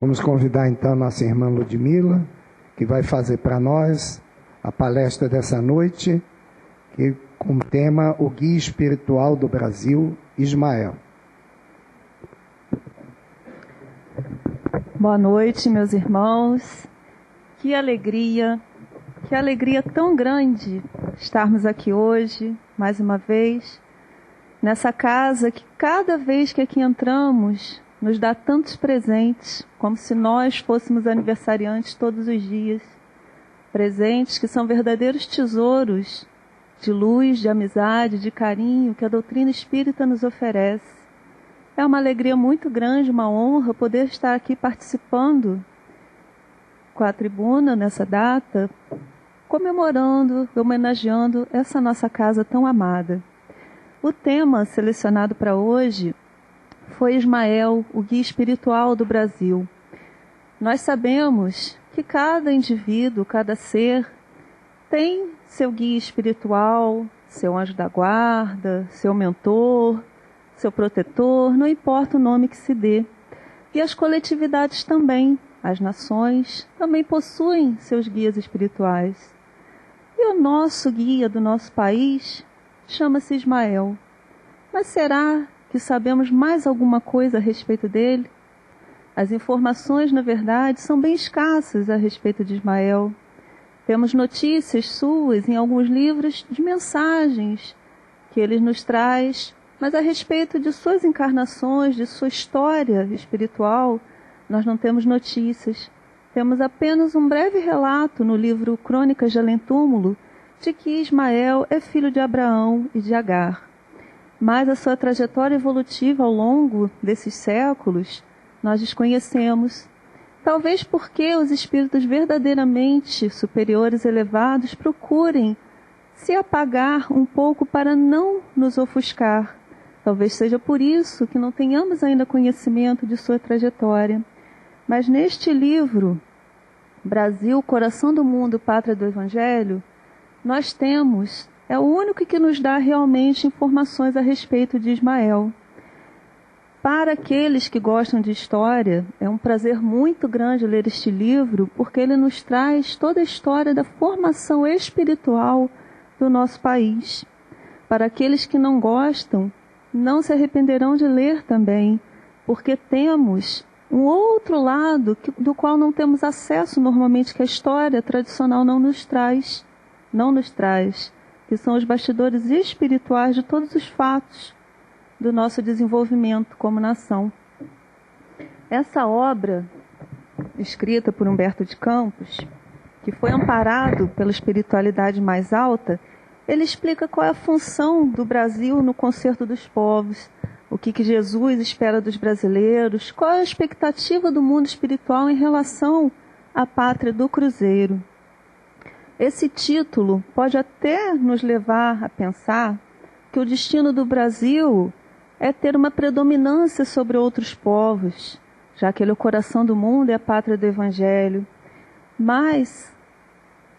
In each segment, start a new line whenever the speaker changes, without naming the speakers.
Vamos convidar então nossa irmã Ludmila, que vai fazer para nós a palestra dessa noite, que com o tema O Guia Espiritual do Brasil, Ismael.
Boa noite, meus irmãos. Que alegria tão grande estarmos aqui hoje, mais uma vez, nessa casa que cada vez que aqui entramos, nos dá tantos presentes, como se nós fôssemos aniversariantes todos os dias. Presentes que são verdadeiros tesouros de luz, de amizade, de carinho que a doutrina espírita nos oferece. É uma alegria muito grande, uma honra poder estar aqui participando com a tribuna nessa data, comemorando, homenageando essa nossa casa tão amada. O tema selecionado para hoje foi Ismael, o guia espiritual do Brasil. Nós sabemos que cada indivíduo, cada ser, tem seu guia espiritual, seu anjo da guarda, seu mentor, seu protetor, não importa o nome que se dê. E as coletividades também, as nações, também possuem seus guias espirituais. E o nosso guia do nosso país chama-se Ismael. Mas será que sabemos mais alguma coisa a respeito dele? As informações, na verdade, são bem escassas a respeito de Ismael. Temos notícias suas em alguns livros de mensagens que ele nos traz, mas a respeito de suas encarnações, de sua história espiritual, nós não temos notícias. Temos apenas um breve relato no livro Crônicas de Além-Túmulo de que Ismael é filho de Abraão e de Agar. Mas a sua trajetória evolutiva ao longo desses séculos nós desconhecemos. Talvez porque os espíritos verdadeiramente superiores elevados procurem se apagar um pouco para não nos ofuscar. Talvez seja por isso que não tenhamos ainda conhecimento de sua trajetória. Mas neste livro, Brasil, Coração do Mundo, Pátria do Evangelho, nós temos, é o único que nos dá realmente informações a respeito de Ismael. Para aqueles que gostam de história, é um prazer muito grande ler este livro, porque ele nos traz toda a história da formação espiritual do nosso país. Para aqueles que não gostam, não se arrependerão de ler também, porque temos um outro lado do qual não temos acesso normalmente, que a história tradicional não nos traz, que são os bastidores espirituais de todos os fatos do nosso desenvolvimento como nação. Essa obra, escrita por Humberto de Campos, que foi amparado pela espiritualidade mais alta, ele explica qual é a função do Brasil no concerto dos povos, o que Jesus espera dos brasileiros, qual é a expectativa do mundo espiritual em relação à pátria do cruzeiro. Esse título pode até nos levar a pensar que o destino do Brasil é ter uma predominância sobre outros povos, já que ele é o coração do mundo e a pátria do Evangelho. Mas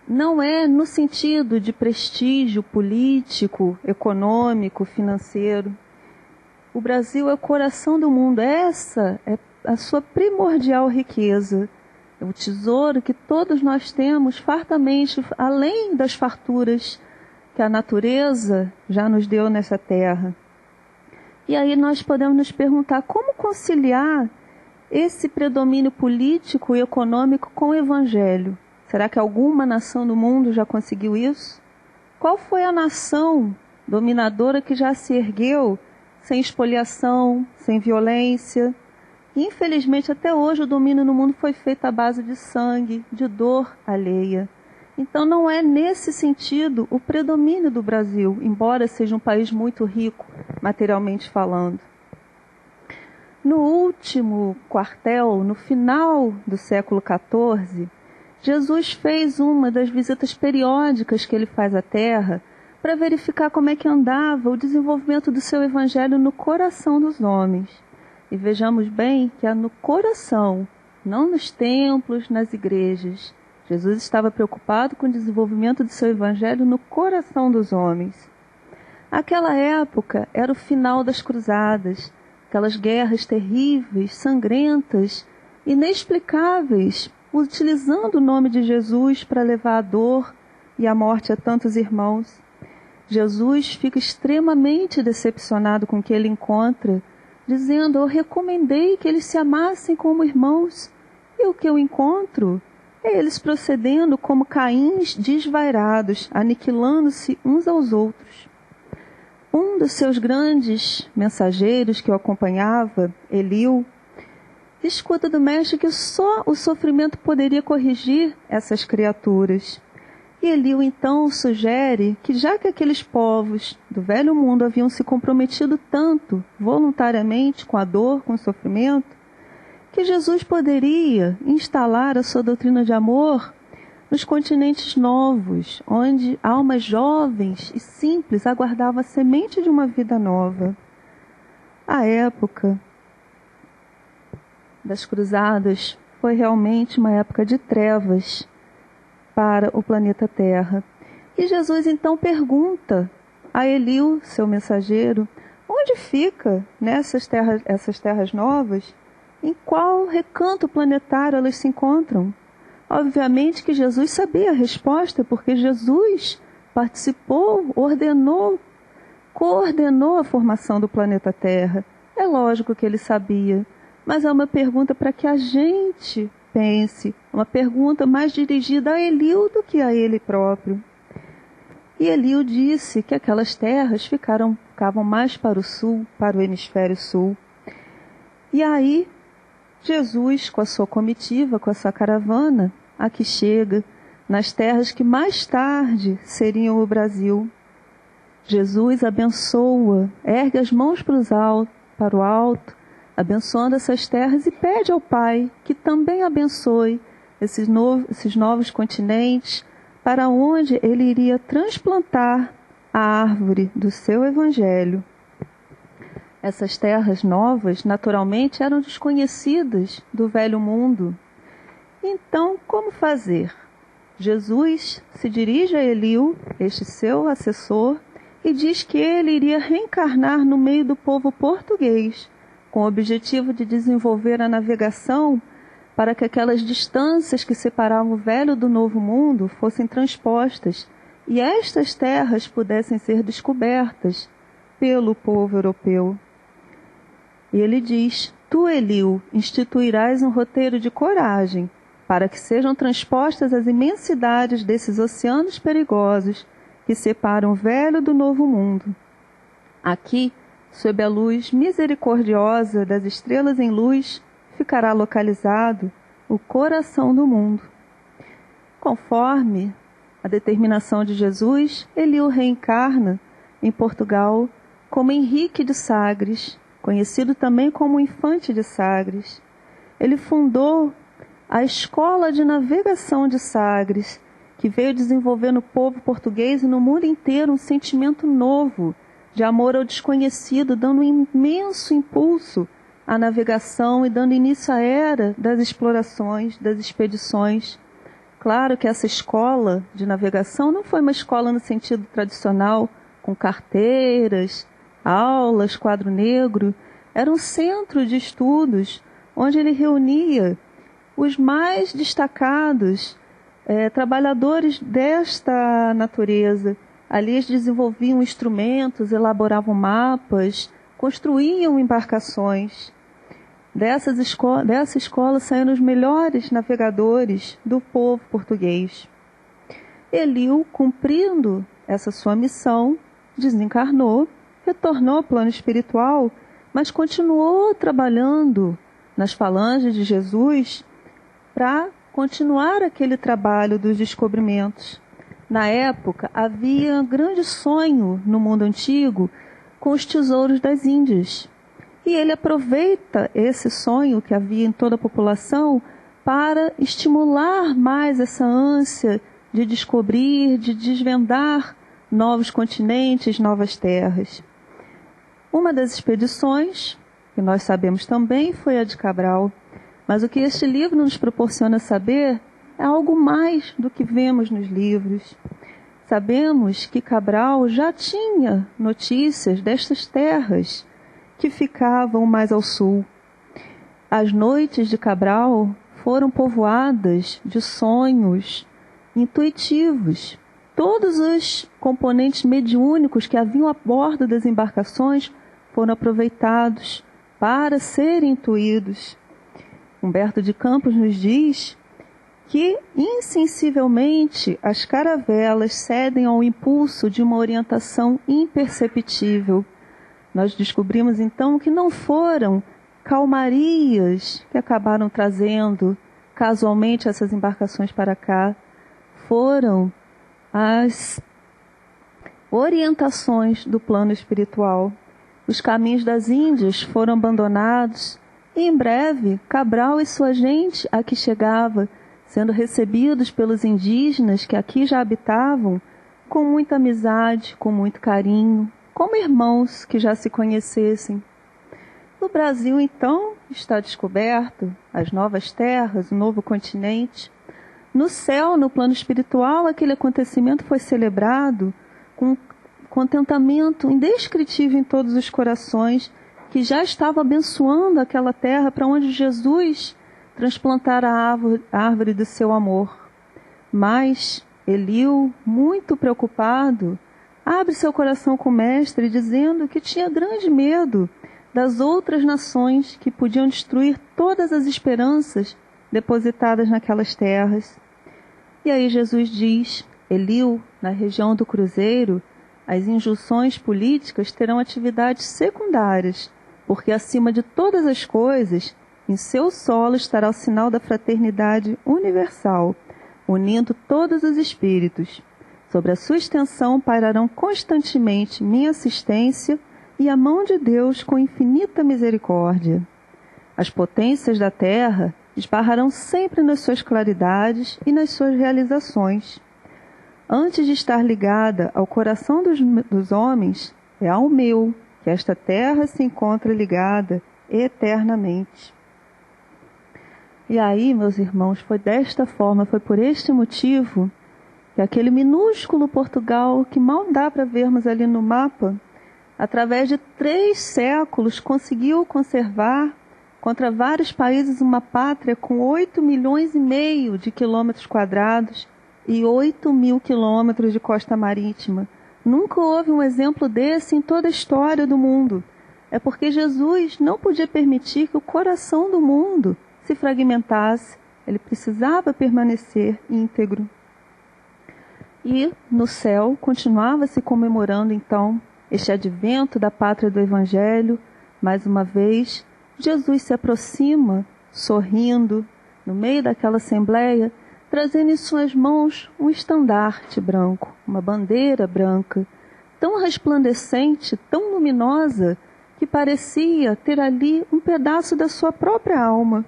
não é no sentido de prestígio político, econômico, financeiro. O Brasil é o coração do mundo, essa é a sua primordial riqueza. É o tesouro que todos nós temos fartamente, além das farturas que a natureza já nos deu nessa terra. E aí nós podemos nos perguntar como conciliar esse predomínio político e econômico com o Evangelho. Será que alguma nação do mundo já conseguiu isso? Qual foi a nação dominadora que já se ergueu sem espoliação, sem violência? Infelizmente, até hoje o domínio no mundo foi feito à base de sangue, de dor alheia. Então não é nesse sentido o predomínio do Brasil, embora seja um país muito rico, materialmente falando. No último quartel, no final do século XIV, Jesus fez uma das visitas periódicas que ele faz à Terra para verificar como é que andava o desenvolvimento do seu evangelho no coração dos homens. E vejamos bem que é no coração, não nos templos, nas igrejas. Jesus estava preocupado com o desenvolvimento do seu evangelho no coração dos homens. Aquela época era o final das cruzadas, aquelas guerras terríveis, sangrentas, inexplicáveis, utilizando o nome de Jesus para levar a dor e a morte a tantos irmãos. Jesus fica extremamente decepcionado com o que ele encontra, dizendo: eu recomendei que eles se amassem como irmãos, e o que eu encontro é eles procedendo como Caíns desvairados, aniquilando-se uns aos outros. Um dos seus grandes mensageiros que o acompanhava, Eliú, escuta do mestre que só o sofrimento poderia corrigir essas criaturas. E Eliú então sugere que, já que aqueles povos do velho mundo haviam se comprometido tanto voluntariamente com a dor, com o sofrimento, que Jesus poderia instalar a sua doutrina de amor nos continentes novos, onde almas jovens e simples aguardavam a semente de uma vida nova. A época das cruzadas foi realmente uma época de trevas para o planeta Terra. E Jesus então pergunta a Eliú, seu mensageiro, onde fica essas terras novas? Em qual recanto planetário elas se encontram? Obviamente que Jesus sabia a resposta, porque Jesus participou, coordenou a formação do planeta Terra. É lógico que ele sabia, mas é uma pergunta para que a gente pense, uma pergunta mais dirigida a Eliú do que a ele próprio. E Eliú disse que aquelas terras ficavam mais para o sul, para o hemisfério sul. E aí, Jesus, com a sua comitiva, com a sua caravana, aqui chega, nas terras que mais tarde seriam o Brasil. Jesus abençoa, ergue as mãos para o alto, abençoando essas terras e pede ao Pai que também abençoe esses novos continentes, para onde ele iria transplantar a árvore do seu evangelho. Essas terras novas, naturalmente, eram desconhecidas do velho mundo. Então, como fazer? Jesus se dirige a Eliú, este seu assessor, e diz que ele iria reencarnar no meio do povo português, com o objetivo de desenvolver a navegação para que aquelas distâncias que separavam o velho do novo mundo fossem transpostas e estas terras pudessem ser descobertas pelo povo europeu. E ele diz: tu, Eliú, instituirás um roteiro de coragem para que sejam transpostas as imensidades desses oceanos perigosos que separam o velho do novo mundo. Aqui, sob a luz misericordiosa das estrelas em luz, ficará localizado o coração do mundo. Conforme a determinação de Jesus, Eliú reencarna em Portugal como Henrique de Sagres, conhecido também como Infante de Sagres. Ele fundou a Escola de Navegação de Sagres, que veio desenvolver no povo português e no mundo inteiro um sentimento novo de amor ao desconhecido, dando um imenso impulso à navegação e dando início à era das explorações, das expedições. Claro que essa escola de navegação não foi uma escola no sentido tradicional, com carteiras, aulas, quadro negro. Era um centro de estudos onde ele reunia os mais destacados trabalhadores desta natureza. Ali eles desenvolviam instrumentos, elaboravam mapas, construíam embarcações. Dessa escola saíram os melhores navegadores do povo português. Eliú, cumprindo essa sua missão, desencarnou, retornou ao plano espiritual, mas continuou trabalhando nas falanges de Jesus para continuar aquele trabalho dos descobrimentos. Na época, havia um grande sonho no mundo antigo com os tesouros das Índias. E ele aproveita esse sonho que havia em toda a população para estimular mais essa ânsia de descobrir, de desvendar novos continentes, novas terras. Uma das expedições, que nós sabemos também, foi a de Cabral. Mas o que este livro nos proporciona saber é algo mais do que vemos nos livros. Sabemos que Cabral já tinha notícias destas terras que ficavam mais ao sul. As noites de Cabral foram povoadas de sonhos intuitivos. Todos os componentes mediúnicos que haviam a bordo das embarcações foram aproveitados para serem intuídos. Humberto de Campos nos diz que, insensivelmente, as caravelas cedem ao impulso de uma orientação imperceptível. Nós descobrimos, então, que não foram calmarias que acabaram trazendo casualmente essas embarcações para cá, foram as orientações do plano espiritual. Os caminhos das Índias foram abandonados e, em breve, Cabral e sua gente aqui chegava, sendo recebidos pelos indígenas que aqui já habitavam com muita amizade, com muito carinho, como irmãos que já se conhecessem. O Brasil, então, está descoberto, as novas terras, o novo continente. No céu, no plano espiritual, aquele acontecimento foi celebrado com contentamento indescritível em todos os corações que já estavam abençoando aquela terra para onde Jesus transplantara a árvore do seu amor. Mas Eliu, muito preocupado, abre seu coração com o mestre, dizendo que tinha grande medo das outras nações que podiam destruir todas as esperanças depositadas naquelas terras. E aí Jesus diz: Eliu, na região do Cruzeiro, as injunções políticas terão atividades secundárias, porque acima de todas as coisas, em seu solo estará o sinal da fraternidade universal, unindo todos os espíritos. Sobre a sua extensão pairarão constantemente minha assistência e a mão de Deus com infinita misericórdia. As potências da terra esbarrarão sempre nas suas claridades e nas suas realizações. Antes de estar ligada ao coração dos homens, é ao meu que esta terra se encontra ligada eternamente. E aí, meus irmãos, foi desta forma, foi por este motivo que aquele minúsculo Portugal, que mal dá para vermos ali no mapa, através de 3 séculos conseguiu conservar contra vários países uma pátria com 8,5 milhões de quilômetros quadrados e 8.000 quilômetros de costa marítima. Nunca houve um exemplo desse em toda a história do mundo. É porque Jesus não podia permitir que o coração do mundo se fragmentasse. Ele precisava permanecer íntegro. E no céu continuava se comemorando então este advento da pátria do Evangelho. Mais uma vez, Jesus se aproxima, sorrindo, no meio daquela assembleia, trazendo em suas mãos um estandarte branco, uma bandeira branca, tão resplandecente, tão luminosa, que parecia ter ali um pedaço da sua própria alma.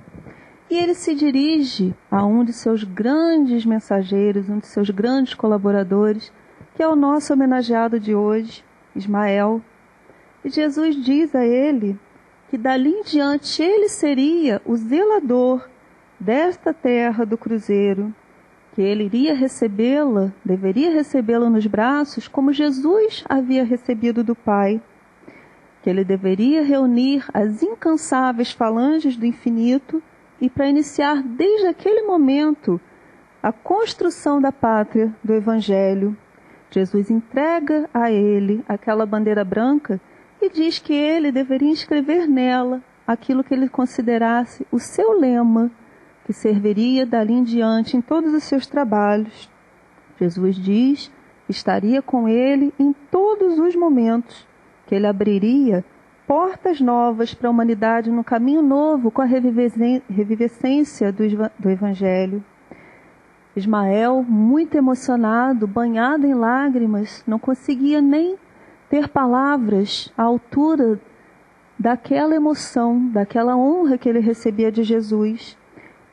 E ele se dirige a um de seus grandes mensageiros, um de seus grandes colaboradores, que é o nosso homenageado de hoje, Ismael. E Jesus diz a ele que dali em diante ele seria o zelador desta terra do Cruzeiro, que ele iria recebê-la, deveria recebê-la nos braços como Jesus havia recebido do Pai, que ele deveria reunir as incansáveis falanges do infinito e para iniciar desde aquele momento a construção da pátria do Evangelho. Jesus entrega a ele aquela bandeira branca e diz que ele deveria escrever nela aquilo que ele considerasse o seu lema, que serviria dali em diante em todos os seus trabalhos. Jesus diz que estaria com ele em todos os momentos, que ele abriria portas novas para a humanidade no caminho novo com a revivescência do Evangelho. Ismael, muito emocionado, banhado em lágrimas, não conseguia nem ter palavras à altura daquela emoção, daquela honra que ele recebia de Jesus.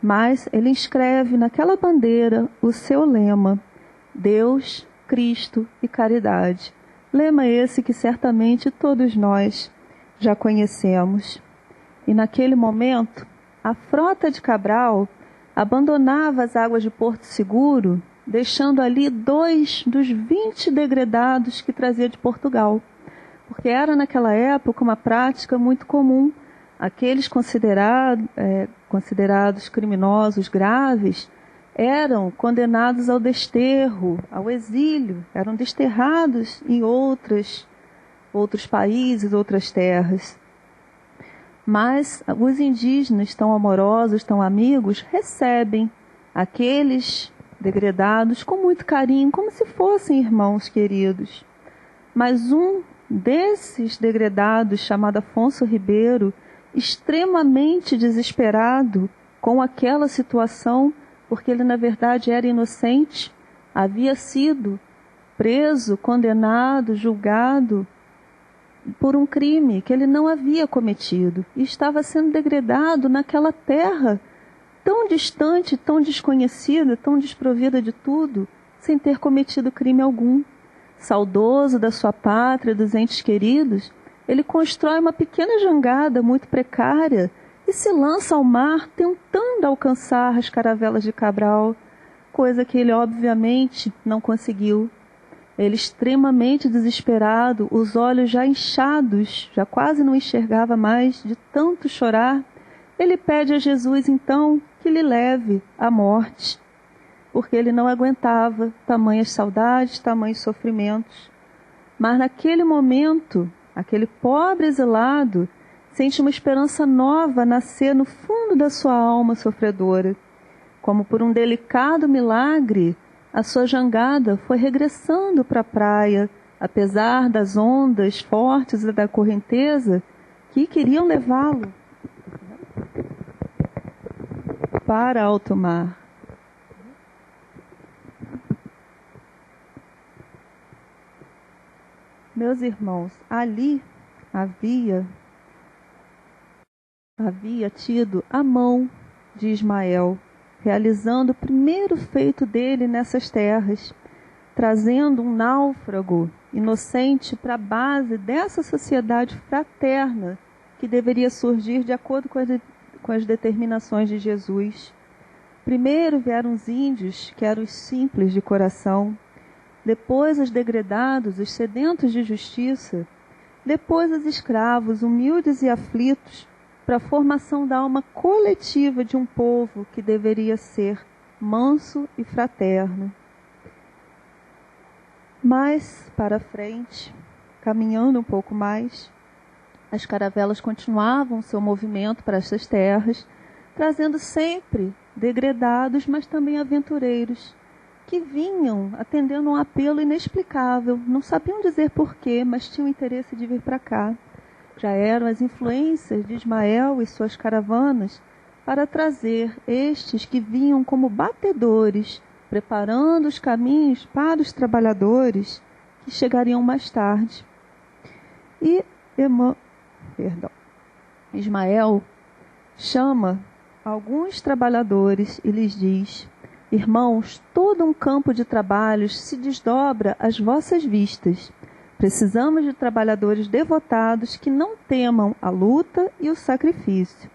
Mas ele escreve naquela bandeira o seu lema: Deus, Cristo e caridade. Lema esse que certamente todos nós já conhecemos. E naquele momento, a frota de Cabral abandonava as águas de Porto Seguro, deixando ali 2 dos 20 degredados que trazia de Portugal. Porque era naquela época uma prática muito comum aqueles considerados criminosos graves eram condenados ao desterro, ao exílio, eram desterrados em outros países, outras terras. Mas os indígenas, tão amorosos, tão amigos, recebem aqueles degredados com muito carinho, como se fossem irmãos queridos. Mas um desses degredados, chamado Afonso Ribeiro, extremamente desesperado com aquela situação, porque ele na verdade era inocente, havia sido preso, condenado, julgado por um crime que ele não havia cometido e estava sendo degradado naquela terra tão distante, tão desconhecida, tão desprovida de tudo, sem ter cometido crime algum. Saudoso da sua pátria, dos entes queridos, ele constrói uma pequena jangada muito precária e se lança ao mar tentando alcançar as caravelas de Cabral, coisa que ele obviamente não conseguiu. Ele extremamente desesperado, os olhos já inchados, já quase não enxergava mais de tanto chorar, ele pede a Jesus então que lhe leve à morte, porque ele não aguentava tamanhas saudades, tamanhos sofrimentos. Mas naquele momento, aquele pobre exilado sente uma esperança nova nascer no fundo da sua alma sofredora. Como por um delicado milagre, a sua jangada foi regressando para a praia, apesar das ondas fortes e da correnteza que queriam levá-lo para alto mar. Meus irmãos, ali havia tido a mão de Ismael, realizando o primeiro feito dele nessas terras, trazendo um náufrago inocente para a base dessa sociedade fraterna que deveria surgir de acordo com as determinações de Jesus. Primeiro vieram os índios, que eram os simples de coração, depois os degredados, os sedentos de justiça, depois os escravos, humildes e aflitos, para a formação da alma coletiva de um povo que deveria ser manso e fraterno. Mas, para frente, caminhando um pouco mais, as caravelas continuavam seu movimento para essas terras, trazendo sempre degredados, mas também aventureiros, que vinham atendendo um apelo inexplicável, não sabiam dizer porquê, mas tinham interesse de vir para cá. Já eram as influências de Ismael e suas caravanas para trazer estes que vinham como batedores, preparando os caminhos para os trabalhadores que chegariam mais tarde. E Ismael chama alguns trabalhadores e lhes diz: irmãos, todo um campo de trabalhos se desdobra às vossas vistas. Precisamos de trabalhadores devotados que não temam a luta e o sacrifício.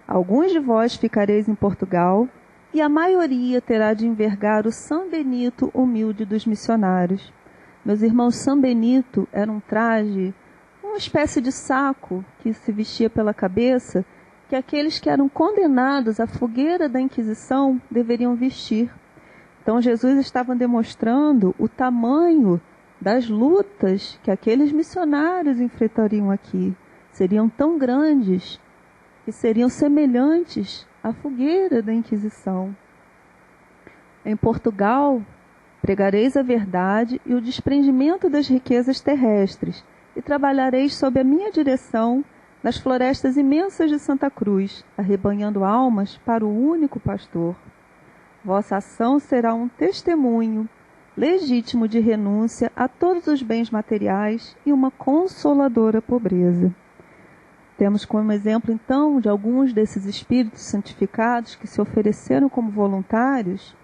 Alguns de vós ficareis em Portugal e a maioria terá de envergar o São Benito humilde dos missionários. Meus irmãos, São Benito era um traje, uma espécie de saco que se vestia pela cabeça, que aqueles que eram condenados à fogueira da Inquisição deveriam vestir. Então Jesus estava demonstrando o tamanho das lutas que aqueles missionários enfrentariam aqui. Seriam tão grandes que seriam semelhantes à fogueira da Inquisição. Em Portugal, pregareis a verdade e o desprendimento das riquezas terrestres, e trabalhareis sob a minha direção nas florestas imensas de Santa Cruz, arrebanhando almas para o único pastor. Vossa ação será um testemunho legítimo de renúncia a todos os bens materiais e uma consoladora pobreza. Temos como exemplo, então, de alguns desses espíritos santificados que se ofereceram como voluntários,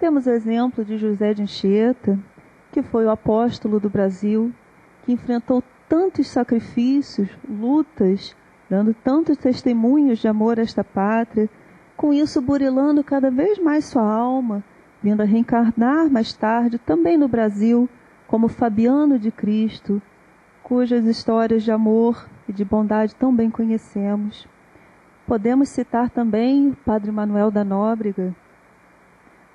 temos o exemplo de José de Anchieta, que foi o apóstolo do Brasil, que enfrentou tantos sacrifícios, lutas, dando tantos testemunhos de amor a esta pátria, com isso burilando cada vez mais sua alma, vindo a reencarnar mais tarde também no Brasil, como Fabiano de Cristo, cujas histórias de amor e de bondade tão bem conhecemos. Podemos citar também o Padre Manuel da Nóbrega,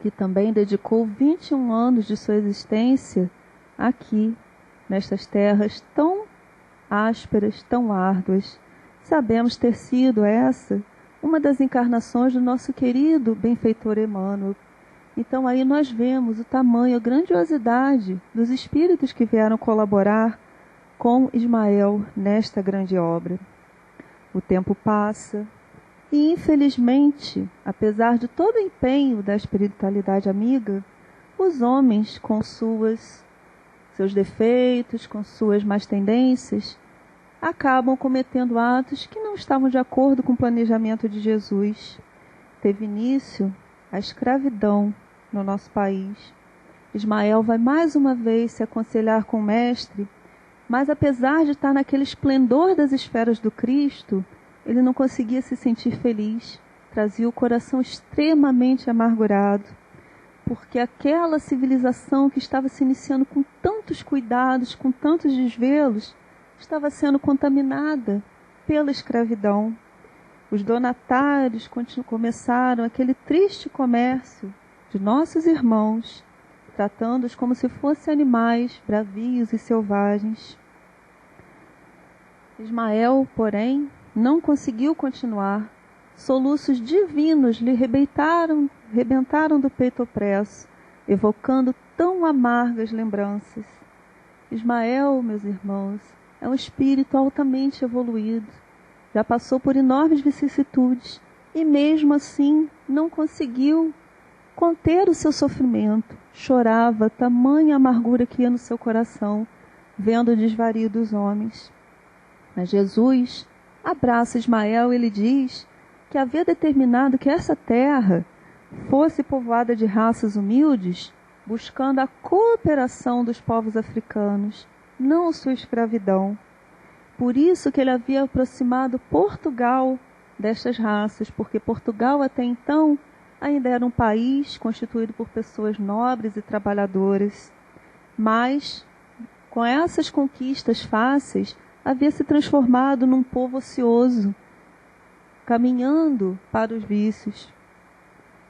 que também dedicou 21 anos de sua existência aqui, nestas terras tão ásperas, tão árduas. Sabemos ter sido essa uma das encarnações do nosso querido benfeitor Emmanuel. Então aí nós vemos o tamanho, a grandiosidade dos espíritos que vieram colaborar com Ismael nesta grande obra. O tempo passa e, infelizmente, apesar de todo o empenho da espiritualidade amiga, os homens, com seus defeitos, com suas más tendências, acabam cometendo atos que não estavam de acordo com o planejamento de Jesus. Teve início a escravidão no nosso país. Ismael vai mais uma vez se aconselhar com o mestre, mas apesar de estar naquele esplendor das esferas do Cristo, ele não conseguia se sentir feliz, trazia o coração extremamente amargurado, porque aquela civilização que estava se iniciando com tantos cuidados, com tantos desvelos, estava sendo contaminada pela escravidão. Os donatários começaram aquele triste comércio de nossos irmãos, tratando-os como se fossem animais bravios e selvagens. Ismael, porém, não conseguiu continuar. Soluços divinos lhe rebentaram do peito opresso, evocando tão amargas lembranças. Ismael, meus irmãos, é um espírito altamente evoluído. Já passou por enormes vicissitudes e mesmo assim não conseguiu conter o seu sofrimento. Chorava, tamanha amargura que ia no seu coração, vendo o desvario dos homens. Mas Jesus abraça Ismael e lhe diz que havia determinado que essa terra fosse povoada de raças humildes, buscando a cooperação dos povos africanos, não sua escravidão. Por isso que ele havia aproximado Portugal destas raças, porque Portugal até então ainda era um país constituído por pessoas nobres e trabalhadoras. Mas, com essas conquistas fáceis, havia se transformado num povo ocioso, caminhando para os vícios.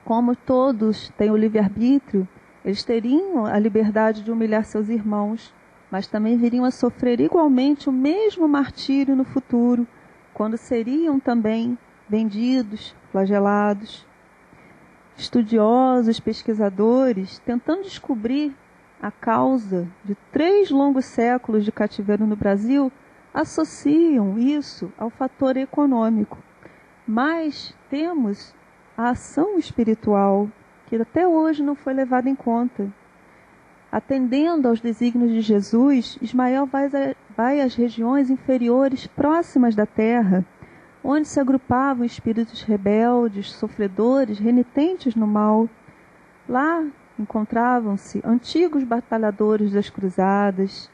Como todos têm o livre-arbítrio, eles teriam a liberdade de humilhar seus irmãos, mas também viriam a sofrer igualmente o mesmo martírio no futuro, quando seriam também vendidos, flagelados. Estudiosos, pesquisadores, tentando descobrir a causa de 3 longos séculos de cativeiro no Brasil, associam isso ao fator econômico. Mas temos a ação espiritual, que até hoje não foi levada em conta. Atendendo aos desígnios de Jesus, Ismael vai às regiões inferiores próximas da terra, onde se agrupavam espíritos rebeldes, sofredores, renitentes no mal. Lá encontravam-se antigos batalhadores das cruzadas,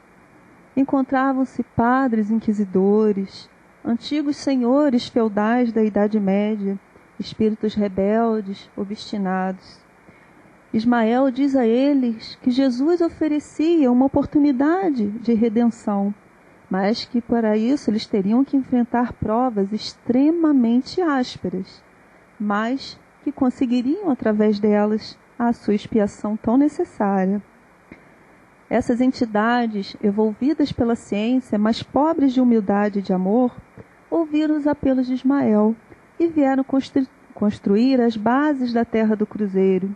encontravam-se padres inquisidores, antigos senhores feudais da Idade Média, espíritos rebeldes, obstinados. Ismael diz a eles que Jesus oferecia uma oportunidade de redenção, mas que para isso eles teriam que enfrentar provas extremamente ásperas, mas que conseguiriam através delas a sua expiação tão necessária. Essas entidades, envolvidas pela ciência, mas pobres de humildade e de amor, ouviram os apelos de Ismael e vieram construir as bases da terra do cruzeiro.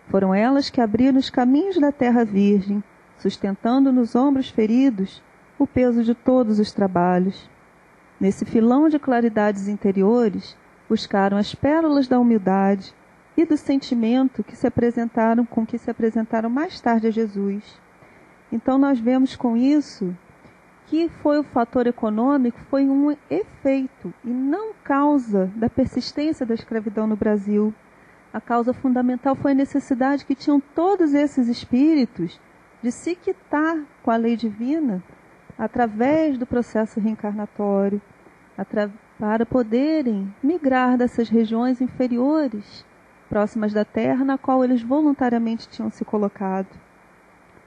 Foram elas que abriram os caminhos da terra virgem, sustentando nos ombros feridos o peso de todos os trabalhos. Nesse filão de claridades interiores, buscaram as pérolas da humildade e do sentimento com que se apresentaram mais tarde a Jesus. Então nós vemos com isso que foi o fator econômico, foi um efeito e não causa da persistência da escravidão no Brasil. A causa fundamental foi a necessidade que tinham todos esses espíritos de se quitar com a lei divina através do processo reencarnatório, para poderem migrar dessas regiões inferiores, próximas da terra, na qual eles voluntariamente tinham se colocado.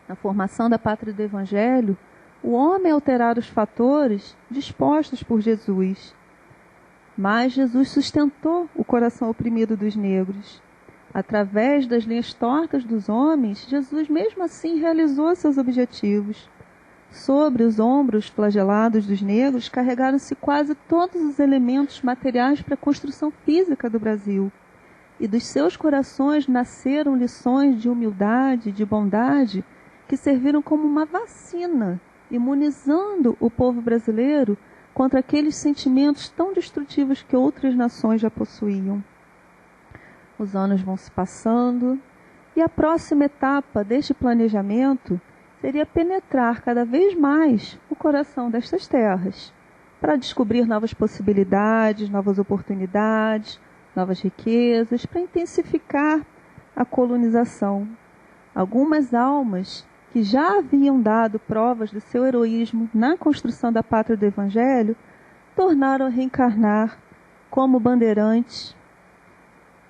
Na formação da pátria do Evangelho, o homem alterara os fatores dispostos por Jesus. Mas Jesus sustentou o coração oprimido dos negros. Através das linhas tortas dos homens, Jesus mesmo assim realizou seus objetivos. Sobre os ombros flagelados dos negros carregaram-se quase todos os elementos materiais para a construção física do Brasil. E dos seus corações nasceram lições de humildade, de bondade, que serviram como uma vacina, imunizando o povo brasileiro contra aqueles sentimentos tão destrutivos que outras nações já possuíam. Os anos vão se passando e a próxima etapa deste planejamento seria penetrar cada vez mais o coração destas terras, para descobrir novas possibilidades, novas oportunidades, novas riquezas, para intensificar a colonização. Algumas almas que já haviam dado provas do seu heroísmo na construção da pátria do Evangelho, tornaram a reencarnar como bandeirantes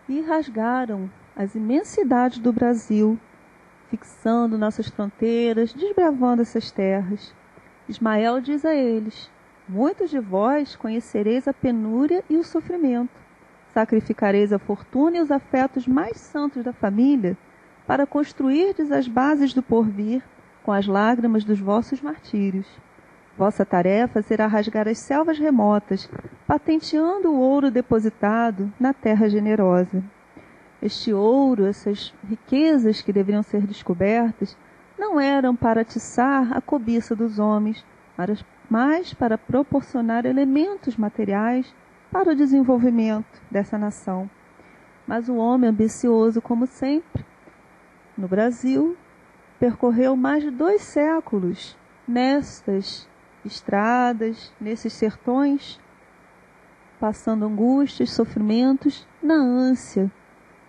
e rasgaram as imensidades do Brasil, fixando nossas fronteiras, desbravando essas terras. Ismael diz a eles: muitos de vós conhecereis a penúria e o sofrimento. Sacrificareis a fortuna e os afetos mais santos da família para construirdes as bases do porvir com as lágrimas dos vossos martírios. Vossa tarefa será rasgar as selvas remotas, patenteando o ouro depositado na terra generosa. Este ouro, essas riquezas que deveriam ser descobertas, não eram para atiçar a cobiça dos homens, mas para proporcionar elementos materiais para o desenvolvimento dessa nação. Mas o homem ambicioso, como sempre, no Brasil, percorreu mais de 2 séculos nestas estradas, nesses sertões, passando angústias, sofrimentos, na ânsia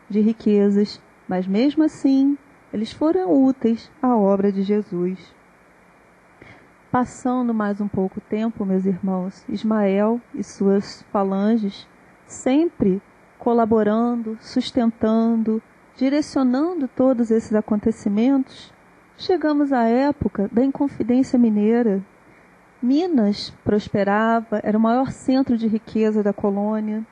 de riquezas, mas mesmo assim, eles foram úteis à obra de Jesus. Passando mais um pouco tempo, meus irmãos, Ismael e suas falanges, sempre colaborando, sustentando, direcionando todos esses acontecimentos, chegamos à época da Inconfidência Mineira. Minas prosperava, era o maior centro de riqueza da colônia,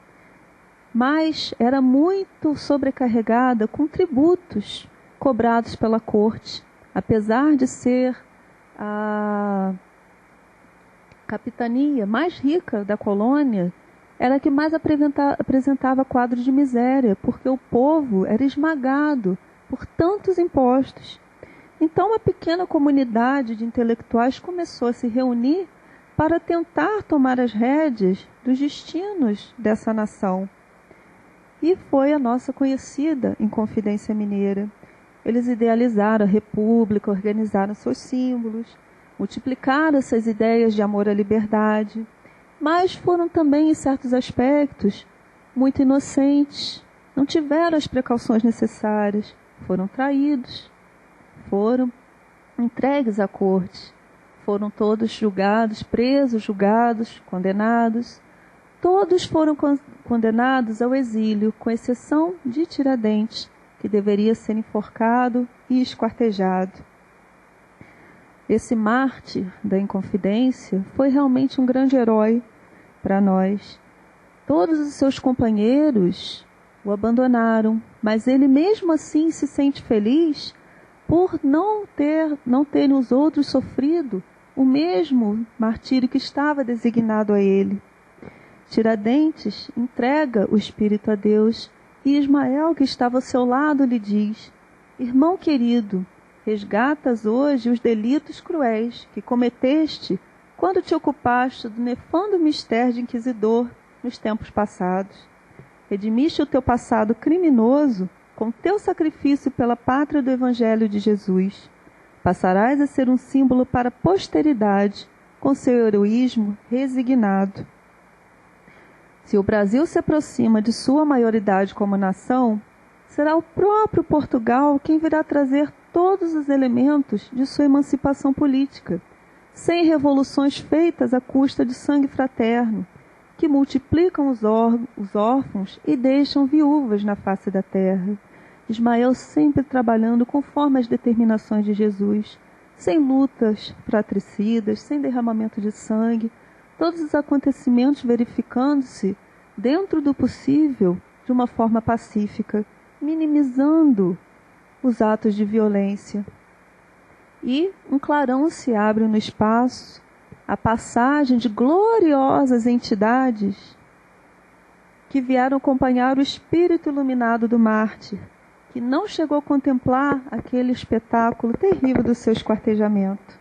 mas era muito sobrecarregada com tributos cobrados pela corte. Apesar de ser a capitania mais rica da colônia, era a que mais apresentava quadro de miséria, porque o povo era esmagado por tantos impostos. Então, uma pequena comunidade de intelectuais começou a se reunir para tentar tomar as rédeas dos destinos dessa nação. E foi a nossa conhecida Inconfidência Mineira. Eles idealizaram a república, organizaram seus símbolos, multiplicaram essas ideias de amor à liberdade, mas foram também, em certos aspectos, muito inocentes, não tiveram as precauções necessárias, foram traídos, foram entregues à corte, foram todos julgados, presos, julgados, condenados. Todos foram condenados ao exílio, com exceção de Tiradentes, que deveria ser enforcado e esquartejado. Esse mártir da Inconfidência foi realmente um grande herói para nós. Todos os seus companheiros o abandonaram, mas ele mesmo assim se sente feliz por não terem os outros sofrido o mesmo martírio que estava designado a ele. Tiradentes entrega o espírito a Deus e Ismael, que estava ao seu lado, lhe diz: irmão querido, resgatas hoje os delitos cruéis que cometeste quando te ocupaste do nefando mistério de inquisidor nos tempos passados. Redimiste o teu passado criminoso com teu sacrifício pela pátria do Evangelho de Jesus. Passarás a ser um símbolo para a posteridade, com seu heroísmo resignado. Se o Brasil se aproxima de sua maioridade como nação, será o próprio Portugal quem virá trazer todos os elementos de sua emancipação política, sem revoluções feitas à custa de sangue fraterno, que multiplicam os órfãos e deixam viúvas na face da terra. Ismael sempre trabalhando conforme as determinações de Jesus, sem lutas fratricidas, sem derramamento de sangue, todos os acontecimentos verificando-se dentro do possível de uma forma pacífica, minimizando os atos de violência. E um clarão se abre no espaço, a passagem de gloriosas entidades que vieram acompanhar o espírito iluminado do mártir, que não chegou a contemplar aquele espetáculo terrível do seu esquartejamento.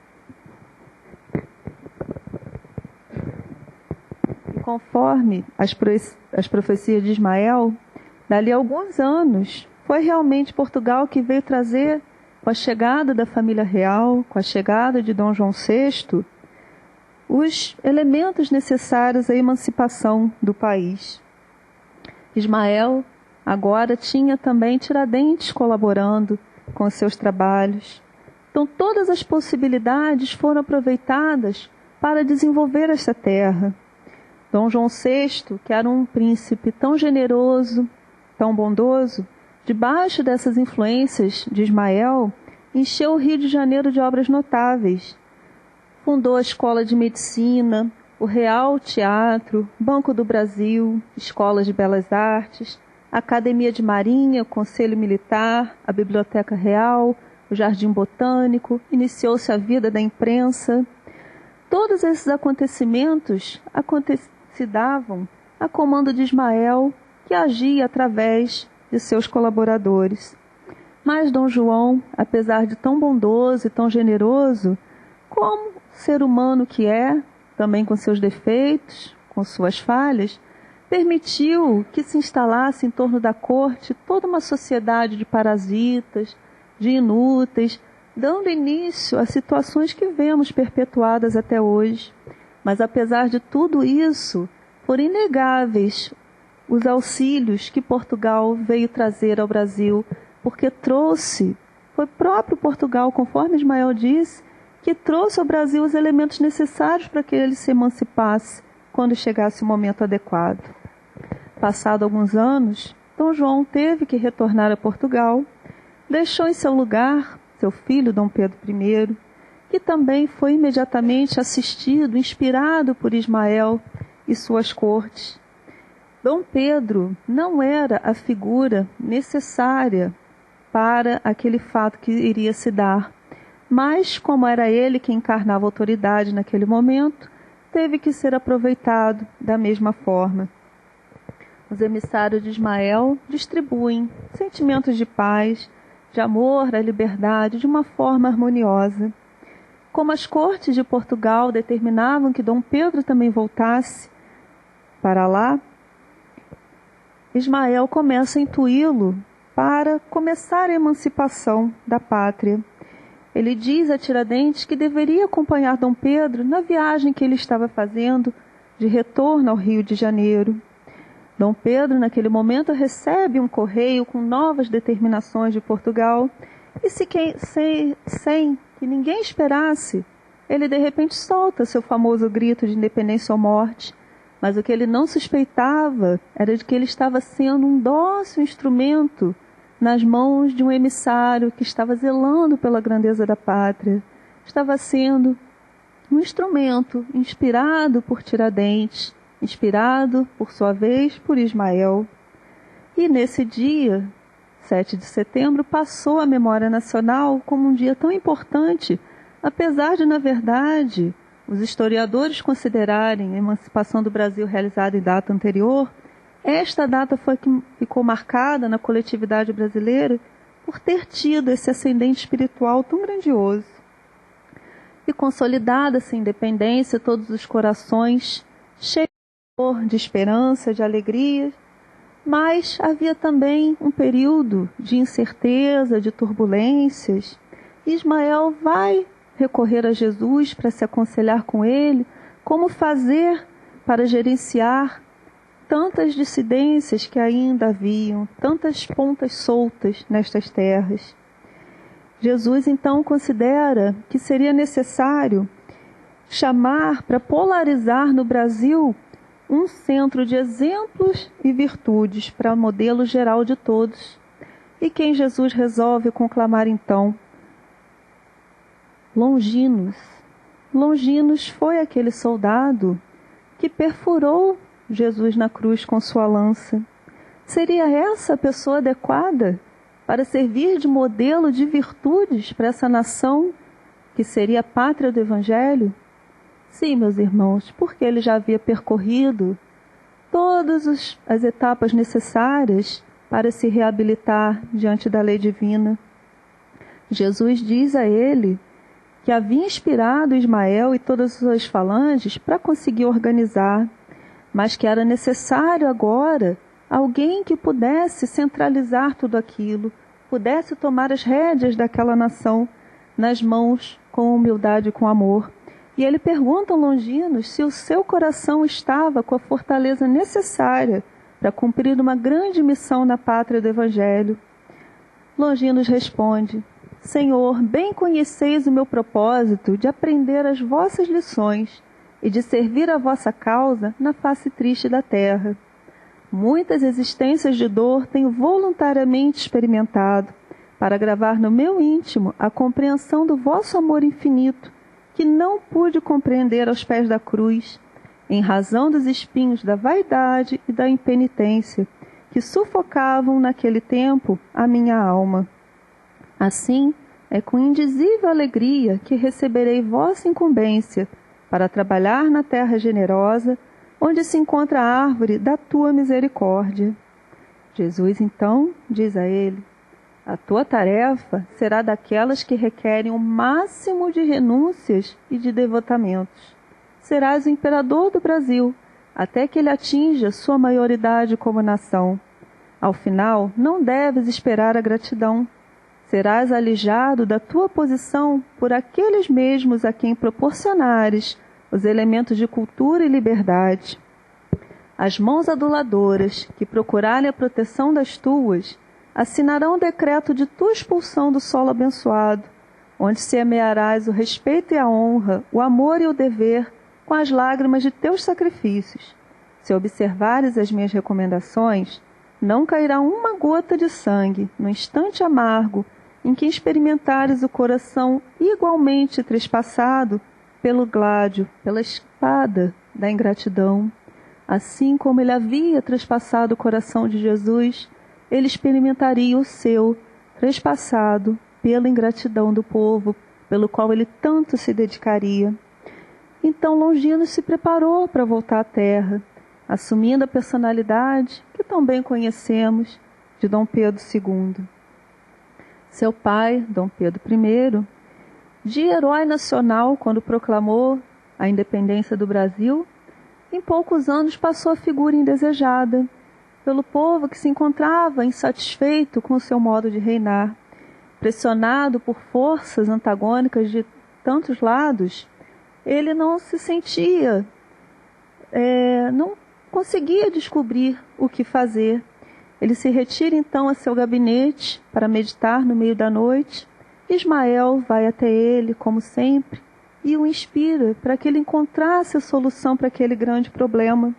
E conforme as profecias de Ismael, dali a alguns anos, foi realmente Portugal que veio trazer, com a chegada da família real, com a chegada de Dom João VI, os elementos necessários à emancipação do país. Ismael agora tinha também Tiradentes colaborando com os seus trabalhos. Então todas as possibilidades foram aproveitadas para desenvolver esta terra. Dom João VI, que era um príncipe tão generoso, tão bondoso, debaixo dessas influências de Ismael, encheu o Rio de Janeiro de obras notáveis. Fundou a Escola de Medicina, o Real Teatro, Banco do Brasil, Escolas de Belas Artes, a Academia de Marinha, o Conselho Militar, a Biblioteca Real, o Jardim Botânico, iniciou-se a vida da imprensa. Todos esses acontecimentos se davam a comando de Ismael, que agia através de seus colaboradores. Mas Dom João, apesar de tão bondoso e tão generoso, como ser humano que é, também com seus defeitos, com suas falhas, permitiu que se instalasse em torno da corte toda uma sociedade de parasitas, de inúteis, dando início a situações que vemos perpetuadas até hoje. Mas apesar de tudo isso, foram inegáveis os auxílios que Portugal veio trazer ao Brasil, porque foi próprio Portugal, conforme Ismael disse, que trouxe ao Brasil os elementos necessários para que ele se emancipasse quando chegasse o momento adequado. Passado alguns anos, Dom João teve que retornar a Portugal, deixou em seu lugar seu filho Dom Pedro I, que também foi imediatamente assistido, inspirado por Ismael e suas cortes. Dom Pedro não era a figura necessária para aquele fato que iria se dar, mas como era ele que encarnava a autoridade naquele momento, teve que ser aproveitado da mesma forma. Os emissários de Ismael distribuem sentimentos de paz, de amor à liberdade, de uma forma harmoniosa. Como as cortes de Portugal determinavam que Dom Pedro também voltasse para lá, Ismael começa a intuí-lo para começar a emancipação da pátria. Ele diz a Tiradentes que deveria acompanhar Dom Pedro na viagem que ele estava fazendo de retorno ao Rio de Janeiro. Dom Pedro, naquele momento, recebe um correio com novas determinações de Portugal e, sem que ninguém esperasse, ele de repente solta seu famoso grito de independência ou morte. Mas o que ele não suspeitava era de que ele estava sendo um dócil instrumento nas mãos de um emissário que estava zelando pela grandeza da pátria. Estava sendo um instrumento inspirado por Tiradentes, inspirado, por sua vez, por Ismael. E nesse dia, 7 de setembro, passou à memória nacional como um dia tão importante, apesar de, na verdade, os historiadores considerarem a emancipação do Brasil realizada em data anterior. Esta data ficou marcada na coletividade brasileira por ter tido esse ascendente espiritual tão grandioso. E consolidada essa independência, todos os corações cheios de esperança, de alegria, mas havia também um período de incerteza, de turbulências. Ismael vai recorrer a Jesus para se aconselhar com ele como fazer para gerenciar tantas dissidências que ainda haviam, tantas pontas soltas nestas terras. Jesus então considera que seria necessário chamar para polarizar no Brasil um centro de exemplos e virtudes para modelo geral de todos. E quem Jesus resolve conclamar então? Longinos. Longinos foi aquele soldado que perfurou Jesus na cruz com sua lança. Seria essa a pessoa adequada para servir de modelo de virtudes para essa nação que seria a pátria do Evangelho? Sim, meus irmãos, porque ele já havia percorrido todas as etapas necessárias para se reabilitar diante da lei divina. Jesus diz a ele que havia inspirado Ismael e todas as suas falanges para conseguir organizar, mas que era necessário agora alguém que pudesse centralizar tudo aquilo, pudesse tomar as rédeas daquela nação nas mãos com humildade e com amor. E ele pergunta a Longinos se o seu coração estava com a fortaleza necessária para cumprir uma grande missão na pátria do Evangelho. Longinos responde: Senhor, bem conheceis o meu propósito de aprender as vossas lições e de servir a vossa causa na face triste da terra. Muitas existências de dor tenho voluntariamente experimentado para gravar no meu íntimo a compreensão do vosso amor infinito, que não pude compreender aos pés da cruz, em razão dos espinhos da vaidade e da impenitência, que sufocavam naquele tempo a minha alma. Assim, é com indizível alegria que receberei vossa incumbência para trabalhar na terra generosa, onde se encontra a árvore da tua misericórdia. Jesus, então, diz a ele: a tua tarefa será daquelas que requerem o máximo de renúncias e de devotamentos. Serás o imperador do Brasil, até que ele atinja sua maioridade como nação. Ao final, não deves esperar a gratidão. Serás alijado da tua posição por aqueles mesmos a quem proporcionares os elementos de cultura e liberdade. As mãos aduladoras, que procurarem a proteção das tuas, assinarão o decreto de tua expulsão do solo abençoado, onde semearás o respeito e a honra, o amor e o dever, com as lágrimas de teus sacrifícios. Se observares as minhas recomendações, não cairá uma gota de sangue no instante amargo em que experimentares o coração igualmente trespassado pelo gládio, pela espada da ingratidão. Assim como ele havia trespassado o coração de Jesus, ele experimentaria o seu, trespassado pela ingratidão do povo, pelo qual ele tanto se dedicaria. Então Longinos se preparou para voltar à terra, assumindo a personalidade que tão bem conhecemos de Dom Pedro II. Seu pai, Dom Pedro I, de herói nacional quando proclamou a independência do Brasil, em poucos anos passou a figura indesejada pelo povo que se encontrava insatisfeito com o seu modo de reinar. Pressionado por forças antagônicas de tantos lados, ele não se sentia, não conseguia descobrir o que fazer. Ele se retira então a seu gabinete para meditar no meio da noite. Ismael vai até ele, como sempre, e o inspira para que ele encontrasse a solução para aquele grande problema.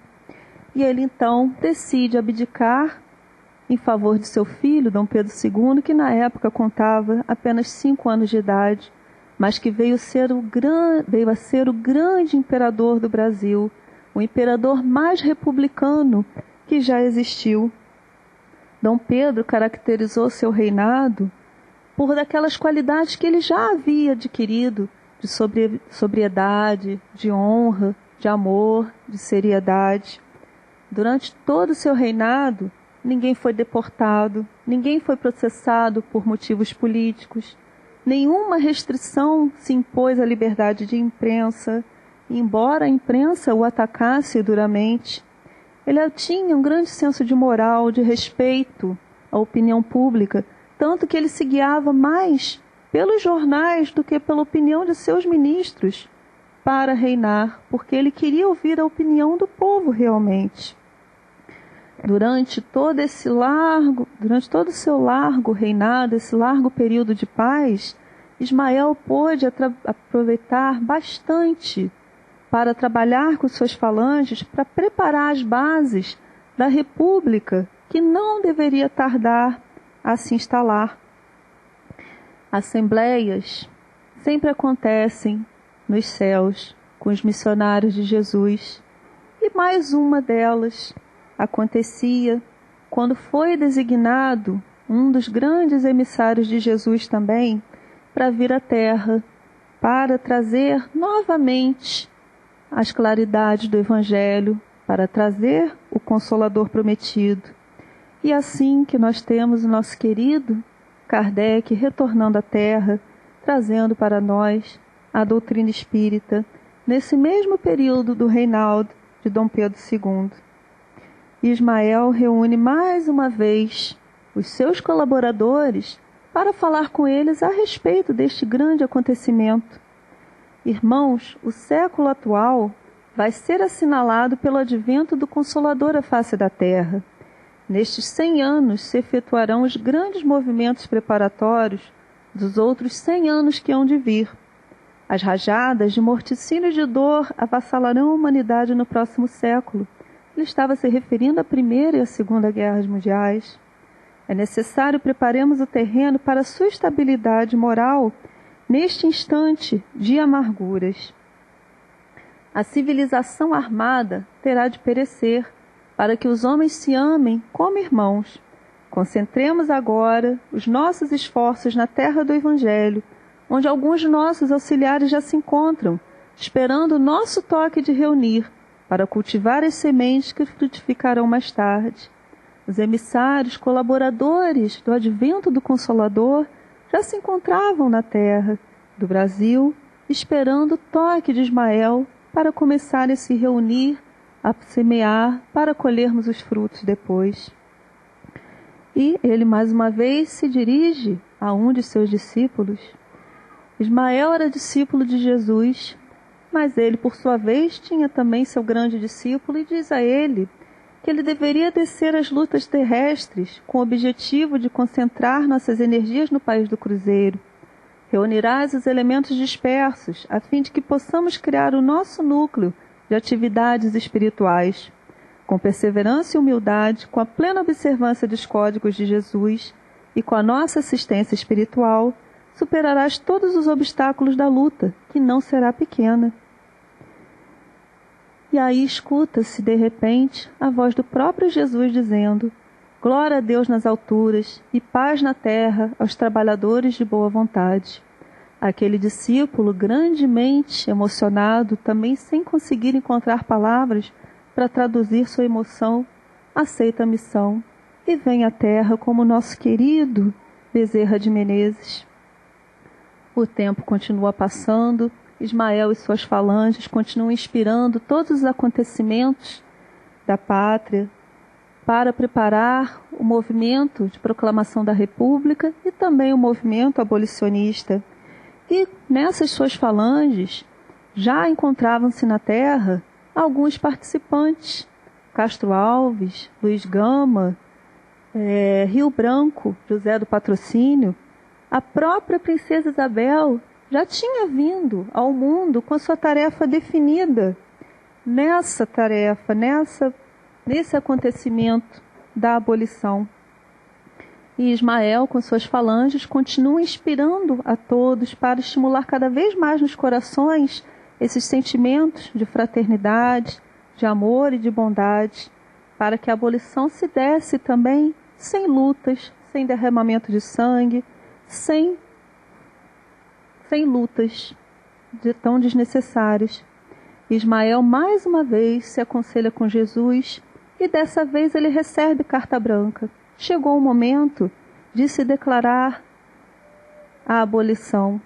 E ele então decide abdicar em favor de seu filho, Dom Pedro II, que na época contava apenas 5 anos de idade, mas que veio a ser o grande imperador do Brasil, o imperador mais republicano que já existiu. Dom Pedro caracterizou seu reinado por daquelas qualidades que ele já havia adquirido, de sobriedade, de honra, de amor, de seriedade. Durante todo o seu reinado, ninguém foi deportado, ninguém foi processado por motivos políticos, nenhuma restrição se impôs à liberdade de imprensa, embora a imprensa o atacasse duramente. Ele tinha um grande senso de moral, de respeito à opinião pública, tanto que ele se guiava mais pelos jornais do que pela opinião de seus ministros para reinar, porque ele queria ouvir a opinião do povo realmente. Durante todo o seu largo reinado, esse largo período de paz, Ismael pôde aproveitar bastante para trabalhar com suas falanges, para preparar as bases da república que não deveria tardar a se instalar. Assembleias sempre acontecem nos céus com os missionários de Jesus. E mais uma delas acontecia quando foi designado um dos grandes emissários de Jesus também para vir à Terra, para trazer novamente as claridades do Evangelho, para trazer o Consolador prometido. E assim que nós temos o nosso querido Kardec retornando à Terra, trazendo para nós a doutrina espírita, nesse mesmo período do reinado de Dom Pedro II. Ismael reúne mais uma vez os seus colaboradores para falar com eles a respeito deste grande acontecimento. Irmãos, o século atual vai ser assinalado pelo advento do Consolador à face da Terra. Nestes 100 anos se efetuarão os grandes movimentos preparatórios dos outros 100 anos que hão de vir. As rajadas de morticínio e de dor avassalarão a humanidade no próximo século. Ele estava se referindo à Primeira e à Segunda Guerras Mundiais. É necessário preparemos o terreno para sua estabilidade moral neste instante de amarguras. A civilização armada terá de perecer, para que os homens se amem como irmãos. Concentremos agora os nossos esforços na terra do Evangelho, onde alguns de nossos auxiliares já se encontram, esperando o nosso toque de reunir, para cultivar as sementes que frutificarão mais tarde. Os emissários, colaboradores do advento do Consolador, já se encontravam na terra do Brasil, esperando o toque de Ismael para começarem a se reunir, a semear, para colhermos os frutos depois. E ele mais uma vez se dirige a um de seus discípulos. Ismael era discípulo de Jesus, mas ele, por sua vez, tinha também seu grande discípulo e diz a ele que ele deveria descer as lutas terrestres com o objetivo de concentrar nossas energias no país do Cruzeiro. Reunirás os elementos dispersos, a fim de que possamos criar o nosso núcleo de atividades espirituais. Com perseverança e humildade, com a plena observância dos códigos de Jesus e com a nossa assistência espiritual, superarás todos os obstáculos da luta, que não será pequena. E aí escuta-se, de repente, a voz do próprio Jesus dizendo: glória a Deus nas alturas e paz na terra aos trabalhadores de boa vontade. Aquele discípulo, grandemente emocionado, também sem conseguir encontrar palavras para traduzir sua emoção, aceita a missão e vem à terra como nosso querido Bezerra de Menezes. O tempo continua passando, Ismael e suas falanges continuam inspirando todos os acontecimentos da pátria para preparar o movimento de proclamação da República e também o movimento abolicionista. E nessas suas falanges já encontravam-se na terra alguns participantes: Castro Alves, Luiz Gama, Rio Branco, José do Patrocínio. A própria princesa Isabel já tinha vindo ao mundo com sua tarefa definida. Nessa tarefa, nesse acontecimento da abolição. E Ismael, com suas falanges, continua inspirando a todos para estimular cada vez mais nos corações esses sentimentos de fraternidade, de amor e de bondade, para que a abolição se desse também sem lutas, sem derramamento de sangue, sem lutas tão desnecessárias. Ismael mais uma vez se aconselha com Jesus e dessa vez ele recebe carta branca. Chegou o momento de se declarar a abolição.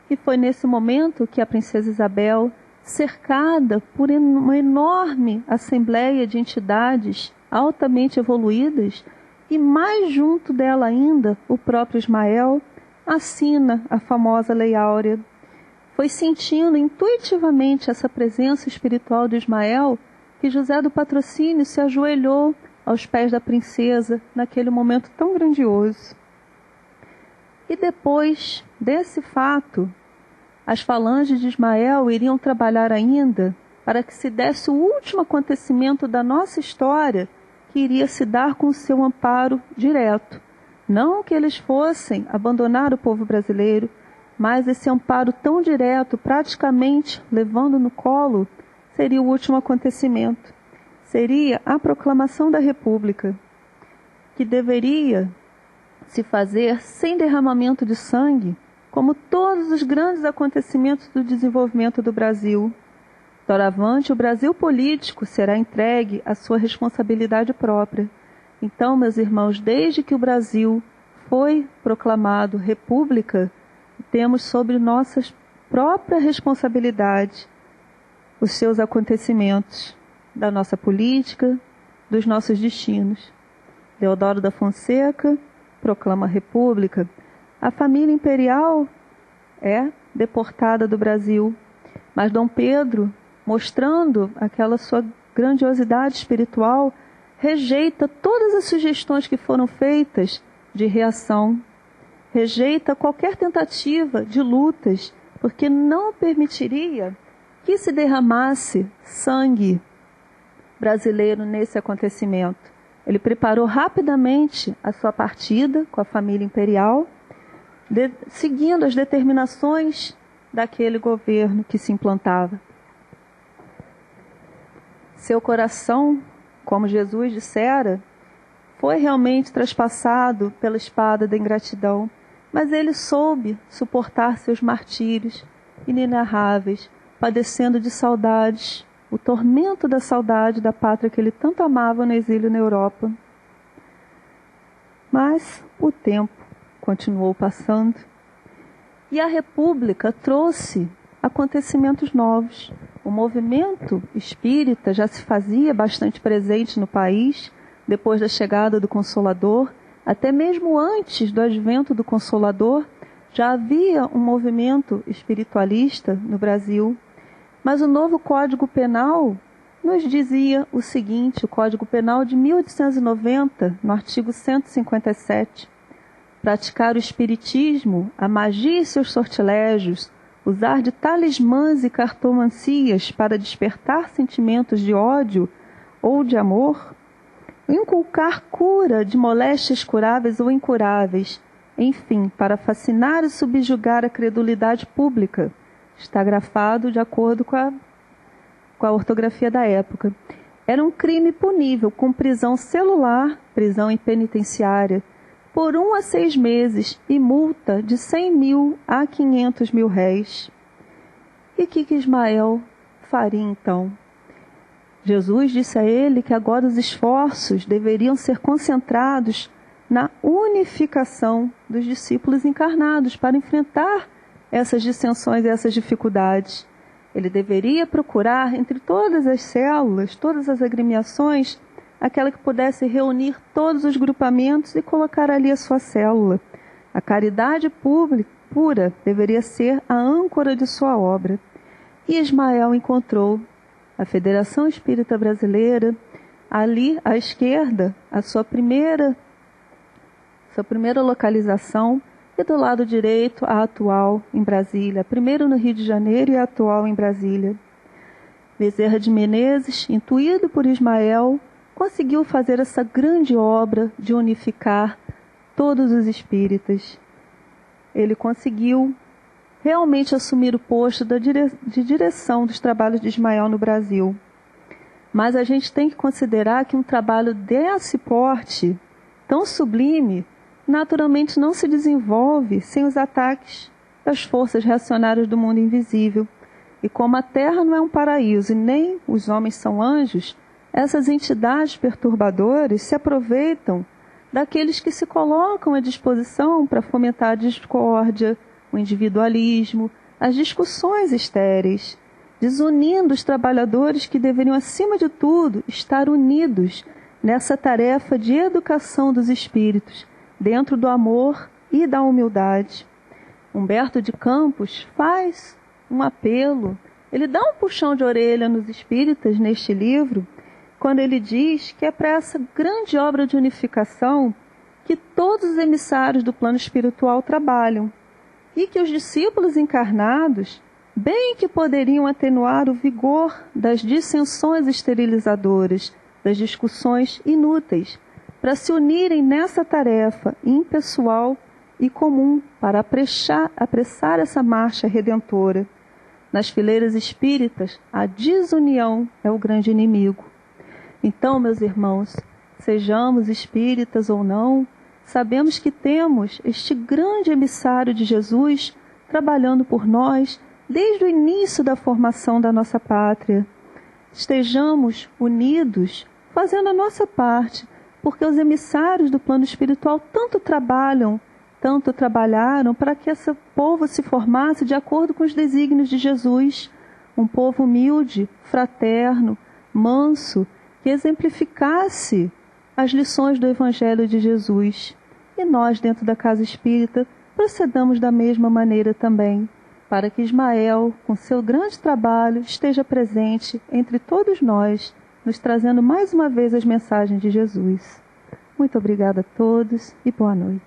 E foi nesse momento que a princesa Isabel, cercada por uma enorme assembleia de entidades altamente evoluídas, e mais junto dela ainda, o próprio Ismael, assina a famosa Lei Áurea. Foi sentindo intuitivamente essa presença espiritual de Ismael que José do Patrocínio se ajoelhou aos pés da princesa naquele momento tão grandioso. E depois desse fato, as falanges de Ismael iriam trabalhar ainda para que se desse o último acontecimento da nossa história, que iria se dar com o seu amparo direto. Não que eles fossem abandonar o povo brasileiro, mas esse amparo tão direto, praticamente levando no colo, seria o último acontecimento. Seria a proclamação da República, que deveria se fazer sem derramamento de sangue, como todos os grandes acontecimentos do desenvolvimento do Brasil. Doravante, o Brasil político será entregue à sua responsabilidade própria. Então, meus irmãos, desde que o Brasil foi proclamado República, temos sobre nossa própria responsabilidade os seus acontecimentos, da nossa política, dos nossos destinos. Deodoro da Fonseca proclama a República. A família imperial é deportada do Brasil, mas Dom Pedro, mostrando aquela sua grandiosidade espiritual, rejeita todas as sugestões que foram feitas de reação, rejeita qualquer tentativa de lutas, porque não permitiria que se derramasse sangue brasileiro nesse acontecimento. Ele preparou rapidamente a sua partida com a família imperial, seguindo as determinações daquele governo que se implantava. Seu coração, como Jesus dissera, foi realmente traspassado pela espada da ingratidão, mas ele soube suportar seus martírios inenarráveis, padecendo de saudades, o tormento da saudade da pátria que ele tanto amava no exílio na Europa. Mas o tempo continuou passando e a República trouxe acontecimentos novos. O movimento espírita já se fazia bastante presente no país depois da chegada do Consolador. Até mesmo antes do advento do Consolador, já havia um movimento espiritualista no Brasil. Mas o novo Código Penal nos dizia o seguinte, o Código Penal de 1890, no artigo 157, praticar o espiritismo, a magia e seus sortilégios, usar de talismãs e cartomancias para despertar sentimentos de ódio ou de amor, inculcar cura de moléstias curáveis ou incuráveis, enfim, para fascinar e subjugar a credulidade pública, está grafado de acordo com a ortografia da época. Era um crime punível com prisão celular, prisão em penitenciária, por 1 a 6 meses e multa de 100 mil a 500 mil réis. E o que Ismael faria então? Jesus disse a ele que agora os esforços deveriam ser concentrados na unificação dos discípulos encarnados para enfrentar essas dissensões e essas dificuldades. Ele deveria procurar entre todas as células, todas as agremiações, aquela que pudesse reunir todos os grupamentos e colocar ali a sua célula. A caridade pura deveria ser a âncora de sua obra. E Ismael encontrou a Federação Espírita Brasileira, ali à esquerda, a sua primeira localização, e do lado direito a atual em Brasília, primeiro no Rio de Janeiro e a atual em Brasília. Bezerra de Menezes, intuído por Ismael, conseguiu fazer essa grande obra de unificar todos os espíritas. Ele conseguiu realmente assumir o posto de direção dos trabalhos de Ismael no Brasil. Mas a gente tem que considerar que um trabalho desse porte, tão sublime, naturalmente não se desenvolve sem os ataques das forças reacionárias do mundo invisível. E como a Terra não é um paraíso e nem os homens são anjos, essas entidades perturbadoras se aproveitam daqueles que se colocam à disposição para fomentar a discórdia, o individualismo, as discussões estéreis, desunindo os trabalhadores que deveriam, acima de tudo, estar unidos nessa tarefa de educação dos espíritos, dentro do amor e da humildade. Humberto de Campos faz um apelo, ele dá um puxão de orelha nos espíritas neste livro, quando ele diz que é para essa grande obra de unificação que todos os emissários do plano espiritual trabalham, e que os discípulos encarnados, bem que poderiam atenuar o vigor das dissensões esterilizadoras, das discussões inúteis, para se unirem nessa tarefa impessoal e comum para apressar essa marcha redentora. Nas fileiras espíritas, a desunião é o grande inimigo. Então, meus irmãos, sejamos espíritas ou não, sabemos que temos este grande emissário de Jesus trabalhando por nós desde o início da formação da nossa pátria. Estejamos unidos, fazendo a nossa parte, porque os emissários do plano espiritual tanto trabalharam para que esse povo se formasse de acordo com os desígnios de Jesus, um povo humilde, fraterno, manso, que exemplificasse as lições do Evangelho de Jesus. E nós, dentro da Casa Espírita, procedamos da mesma maneira também, para que Ismael, com seu grande trabalho, esteja presente entre todos nós, nos trazendo mais uma vez as mensagens de Jesus. Muito obrigada a todos e boa noite.